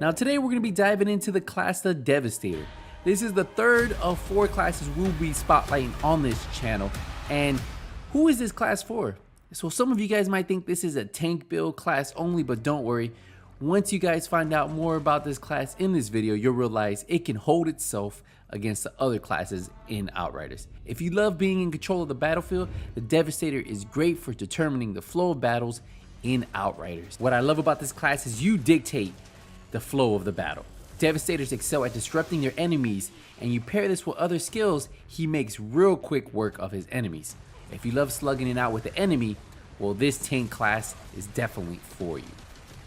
Now today we're going to be diving into the class the Devastator. This is the third of 4 classes we'll be spotlighting on this channel. And who is this class for? So some of you guys might think this is a tank build class only, but don't worry. Once you guys find out more about this class in this video, you'll realize it can hold itself against the other classes in Outriders. If you love being in control of the battlefield, the Devastator is great for determining the flow of battles in Outriders. What I love about this class is you dictate the flow of the battle. Devastators excel at disrupting their enemies, and you pair this with other skills, he makes real quick work of his enemies. If you love slugging it out with the enemy, well, this tank class is definitely for you.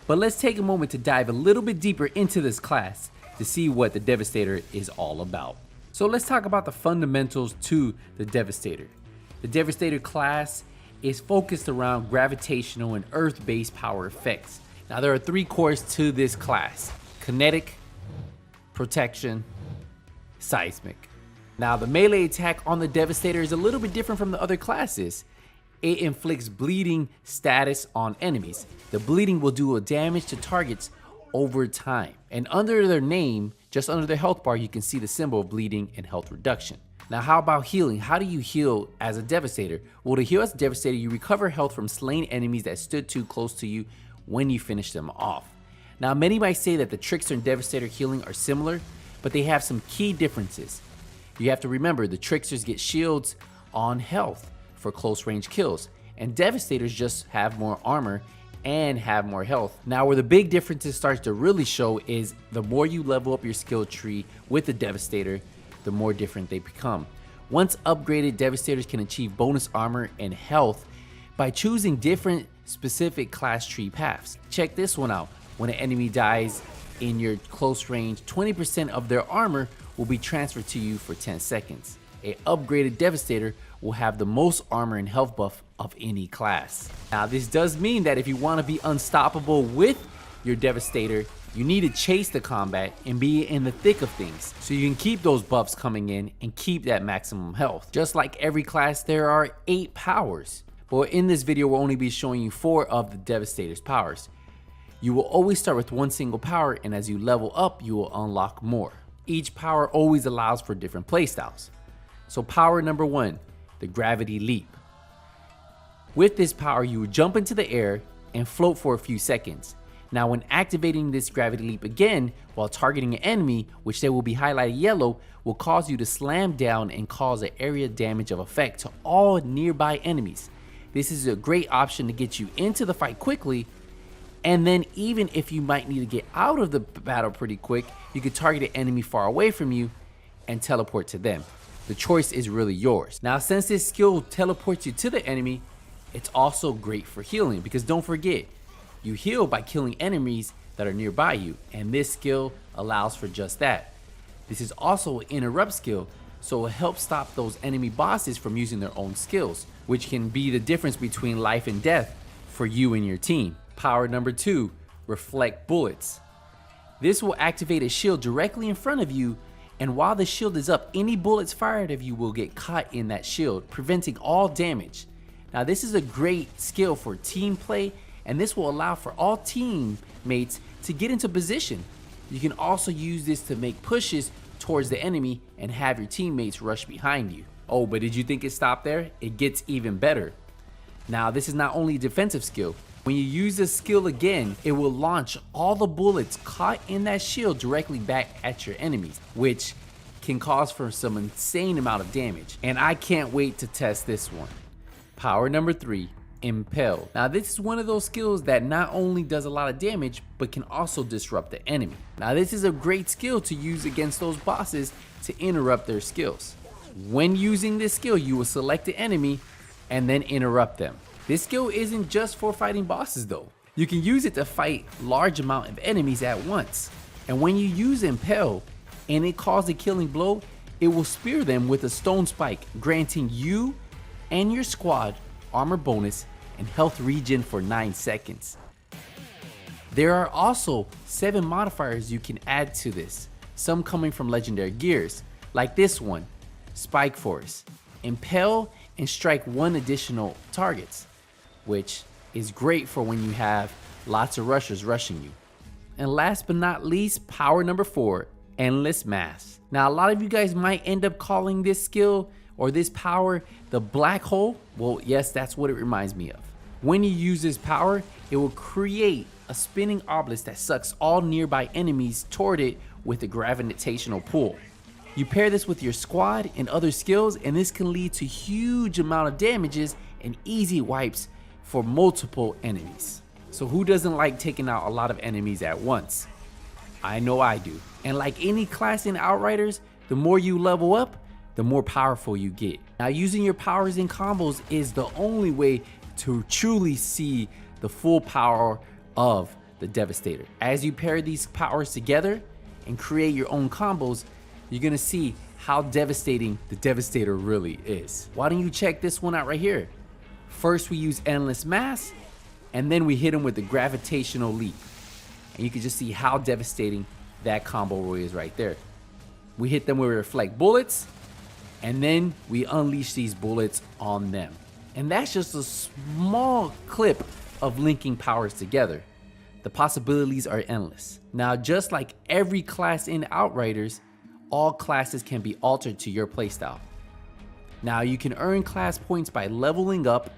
But let's take a moment to dive a little bit deeper into this class to see what the Devastator is all about. So let's talk about the fundamentals to the Devastator. The Devastator class is focused around gravitational and earth-based power effects. Now there are 3 cores to this class: kinetic, protection, seismic. Now the melee attack on the Devastator is a little bit different from the other classes. It inflicts bleeding status on enemies. The bleeding will do a damage to targets over time. And under their name, just under the health bar, you can see the symbol of bleeding and health reduction. Now how about healing? How do you heal as a Devastator? Well, to heal as a Devastator, you recover health from slain enemies that stood too close to you when you finish them off. Now many might say that the Trickster and Devastator healing are similar, but they have some key differences. You have to remember the Tricksters get shields on health for close range kills, and Devastators just have more armor and have more health. Now where the big differences start to really show is the more you level up your skill tree with the Devastator, the more different they become. Once upgraded, Devastators can achieve bonus armor and health by choosing different specific class tree paths. Check this one out. When an enemy dies in your close range, 20% of their armor will be transferred to you for 10 seconds. A upgraded Devastator will have the most armor and health buff of any class. Now this does mean that if you want to be unstoppable with your Devastator, you need to chase the combat and be in the thick of things so you can keep those buffs coming in and keep that maximum health. Just like every class, there are 8 powers, but in this video we'll only be showing you 4 of the Devastator's powers. You will always start with one single power, and as you level up you will unlock more. Each power always allows for different playstyles. So power number 1, the gravity leap. With this power you will jump into the air and float for a few seconds. Now when activating this gravity leap again while targeting an enemy, which they will be highlighted yellow, will cause you to slam down and cause an area damage of effect to all nearby enemies. This is a great option to get you into the fight quickly, and then even if you might need to get out of the battle pretty quick, you can target an enemy far away from you and teleport to them. The choice is really yours. Now since this skill teleports you to the enemy, it's also great for healing, because don't forget, you heal by killing enemies that are nearby you, and this skill allows for just that. This is also an interrupt skill, so it helps stop those enemy bosses from using their own skills, which can be the difference between life and death for you and your team. Power number 2, reflect bullets. This will activate a shield directly in front of you, and while the shield is up, any bullets fired of you will get caught in that shield, preventing all damage. Now this is a great skill for team play, and this will allow for all teammates to get into position. You can also use this to make pushes towards the enemy and have your teammates rush behind you. Oh, but did you think it stopped there? It gets even better. Now this is not only a defensive skill. When you use this skill again, it will launch all the bullets caught in that shield directly back at your enemies, which can cause for some insane amount of damage. And I can't wait to test this one. Power number 3, Impel. Now this is one of those skills that not only does a lot of damage, but can also disrupt the enemy. Now this is a great skill to use against those bosses to interrupt their skills. When using this skill, you will select the enemy and then interrupt them. This skill isn't just for fighting bosses though. You can use it to fight large amount of enemies at once. And when you use Impel and it causes a killing blow, it will spear them with a stone spike, granting you and your squad armor bonus and health regen for 9 seconds. There are also 7 modifiers you can add to this, some coming from legendary gears, like this one, Spike Force, Impel, and strike 1 additional targets, which is great for when you have lots of rushers rushing you. And last but not least, power number 4, Endless Mass. Now, a lot of you guys might end up calling this skill or this power the black hole. Well, yes, that's what it reminds me of. When you use this power, it will create a spinning obelisk that sucks all nearby enemies toward it with a gravitational pull. You pair this with your squad and other skills, and this can lead to huge amount of damages and easy wipes for multiple enemies. So who doesn't like taking out a lot of enemies at once? I know I do. And like any class in Outriders, the more you level up, the more powerful you get. Now, using your powers and combos is the only way to truly see the full power of the Devastator. As you pair these powers together and create your own combos, you're gonna see how devastating the Devastator really is. Why don't you check this one out right here? First we use Endless Mass, and then we hit him with the gravitational leap. And you can just see how devastating that combo really is right there. We hit them with reflect bullets, and then we unleash these bullets on them. And that's just a small clip of linking powers together. The possibilities are endless. Now, just like every class in Outriders, all classes can be altered to your playstyle. Now, you can earn class points by leveling up,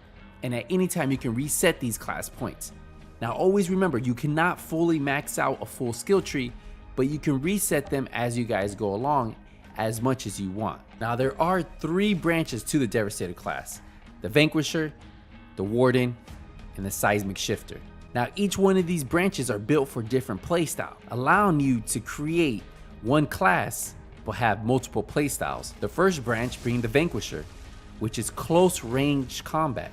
and at any time you can reset these class points. Now, always remember, you cannot fully max out a full skill tree, but you can reset them as you guys go along as much as you want. Now, there are 3 branches to the Devastator class: the Vanquisher, the Warden, and the Seismic Shifter. Now, each one of these branches are built for different playstyle, allowing you to create one class but have multiple playstyles. The first branch being the Vanquisher, which is close range combat.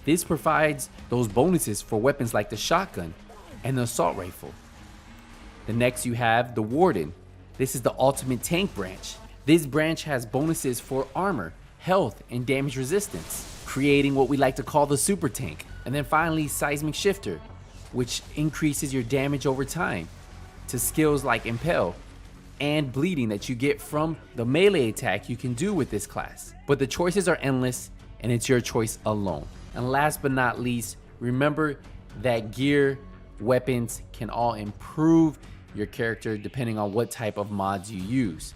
This provides those bonuses for weapons like the shotgun and the assault rifle. The next you have the Warden. This is the ultimate tank branch. This branch has bonuses for armor, health, and damage resistance, creating what we like to call the super tank. And then finally, Seismic Shifter, which increases your damage over time to skills like Impel and bleeding that you get from the melee attack you can do with this class. But the choices are endless, and it's your choice alone. And last but not least, remember that gear, weapons can all improve your character depending on what type of mods you use.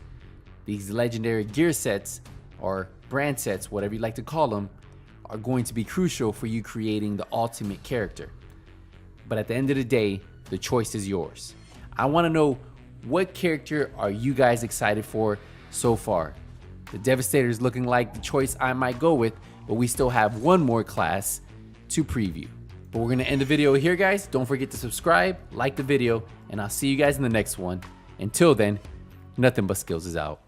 These legendary gear sets, or brand sets, whatever you like to call them, are going to be crucial for you creating the ultimate character. But at the end of the day, the choice is yours. I want to know, what character are you guys excited for so far? The Devastator is looking like the choice I might go with, but we still have one more class to preview. But we're gonna end the video here, guys. Don't forget to subscribe, like the video, and I'll see you guys in the next one. Until then, Nothing But Skills is out.